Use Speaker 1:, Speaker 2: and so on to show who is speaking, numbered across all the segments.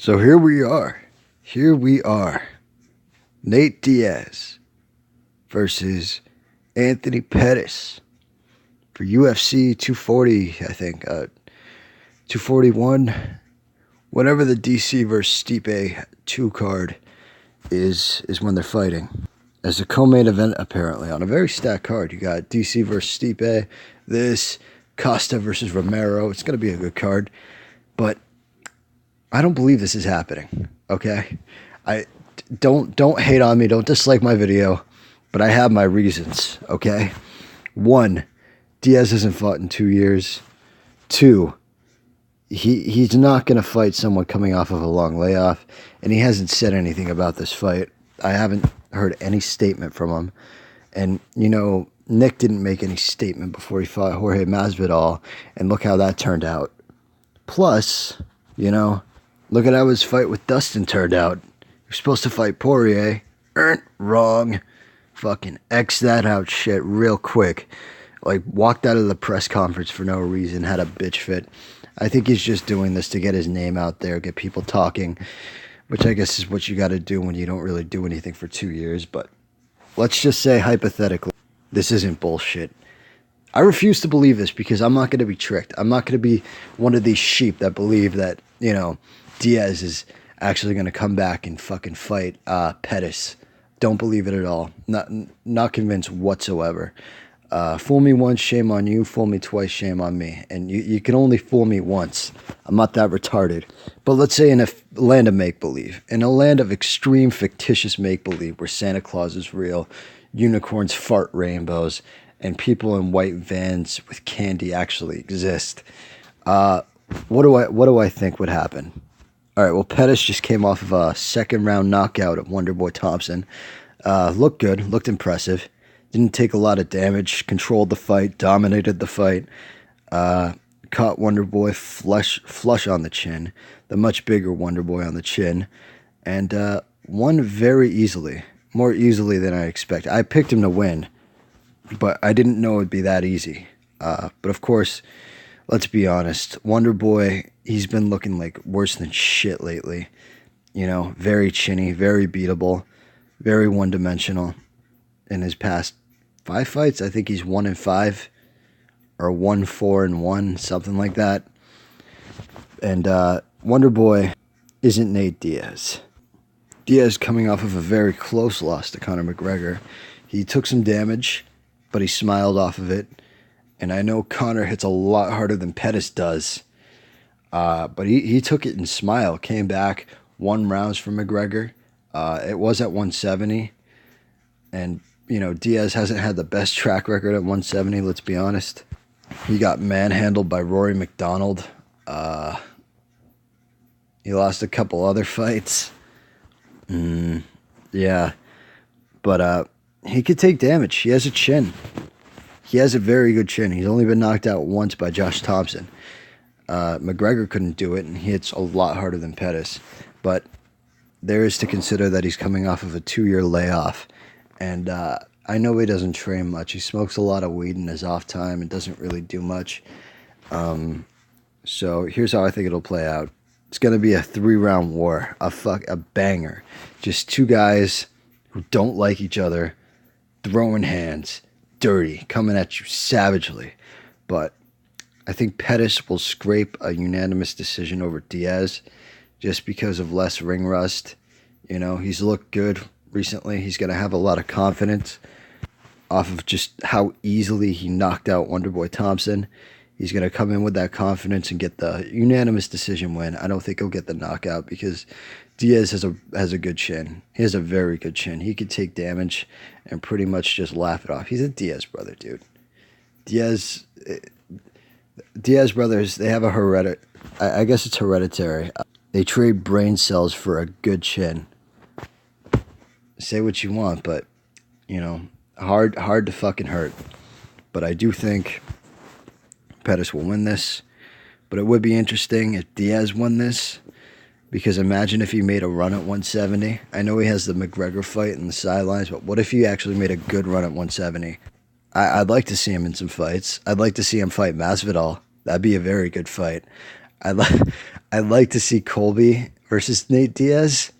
Speaker 1: So here we are. Here we are. Nate Diaz versus Anthony Pettis for UFC 240, I think. 241. Whatever the DC versus Stipe 2 card is when they're fighting. As a co-main event, apparently, on a very stacked card. You got DC versus Stipe, this, Costa versus Romero. It's going to be a good card. But I don't believe this is happening, okay? Don't hate on me. Don't dislike my video. But I have my reasons, okay? 1, Diaz hasn't fought in 2 years. 2, he's not going to fight someone coming off of a long layoff. And he hasn't said anything about this fight. I haven't heard any statement from him. And, you know, Nick didn't make any statement before he fought Jorge Masvidal. And look how that turned out. Plus, you know, look at how his fight with Dustin turned out. You're supposed to fight Poirier. Wrong. Fucking X that out shit real quick. Like, walked out of the press conference for no reason. Had a bitch fit. I think he's just doing this to get his name out there. Get people talking. Which I guess is what you got to do when you don't really do anything for 2 years. But let's just say, hypothetically, this isn't bullshit. I refuse to believe this because I'm not going to be tricked. I'm not going to be one of these sheep that believe that, you know, Diaz is actually going to come back and fucking fight Pettis. Don't believe it at all. Not convinced whatsoever. Fool me once, shame on you. Fool me twice, shame on me. And you can only fool me once. I'm not that retarded. But let's say in a land of make-believe, in a land of extreme fictitious make-believe where Santa Claus is real, unicorns fart rainbows, and people in white vans with candy actually exist. What do I think would happen? All right, well, Pettis just came off of a second-round knockout of Wonderboy Thompson. Looked good, looked impressive. Didn't take a lot of damage, controlled the fight, dominated the fight. Caught Wonderboy flush on the chin, the much bigger Wonderboy on the chin, and won very easily, more easily than I expected. I picked him to win, but I didn't know it would be that easy. But of course, let's be honest, Wonderboy, he's been looking like worse than shit lately. You know, very chinny, very beatable, very one-dimensional. In his past 5 fights, I think he's 1-5 or 1-4-1, something like that. And Wonderboy isn't Nate Diaz. Diaz coming off of a very close loss to Conor McGregor. He took some damage, but he smiled off of it. And I know Conor hits a lot harder than Pettis does. But he took it and smiled. Came back, won rounds from McGregor. It was at 170. And, you know, Diaz hasn't had the best track record at 170, let's be honest. He got manhandled by Rory McDonald. He lost a couple other fights. Yeah. But he could take damage. He has a chin. He has a very good chin. He's only been knocked out once by Josh Thompson. McGregor couldn't do it, and he hits a lot harder than Pettis. But there is to consider that he's coming off of a 2-year layoff. And I know he doesn't train much. He smokes a lot of weed in his off time and doesn't really do much. So here's how I think it'll play out. It's going to be a 3-round war. A banger. Just 2 guys who don't like each other, throwing hands, dirty, coming at you savagely. But I think Pettis will scrape a unanimous decision over Diaz just because of less ring rust. You know, he's looked good recently. He's going to have a lot of confidence off of just how easily he knocked out Wonderboy Thompson. He's going to come in with that confidence and get the unanimous decision win. I don't think he'll get the knockout because Diaz has a good chin. He has a very good chin. He could take damage and pretty much just laugh it off. He's a Diaz brother, dude. Diaz brothers, they have a I guess it's hereditary. They trade brain cells for a good chin. Say what you want, but, you know, hard to fucking hurt. But I do think Pettis will win this. But it would be interesting if Diaz won this, because imagine if he made a run at 170. I know he has the McGregor fight in the sidelines, but what if he actually made a good run at 170? I'd like to see him in some fights. I'd like to see him fight Masvidal. That'd be a very good fight. I'd like to see Colby versus Nate Diaz.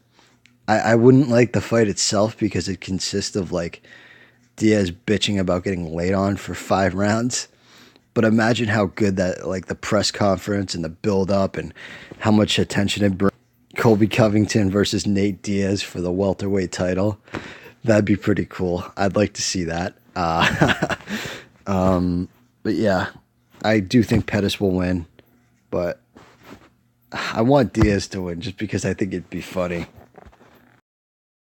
Speaker 1: I wouldn't like the fight itself because it consists of like Diaz bitching about getting laid on for 5 rounds. But imagine how good that, like the press conference and the build up and how much attention it brings. Colby Covington versus Nate Diaz for the welterweight title. That'd be pretty cool. I'd like to see that. But yeah, I do think Pettis will win, but I want Diaz to win just because I think it'd be funny.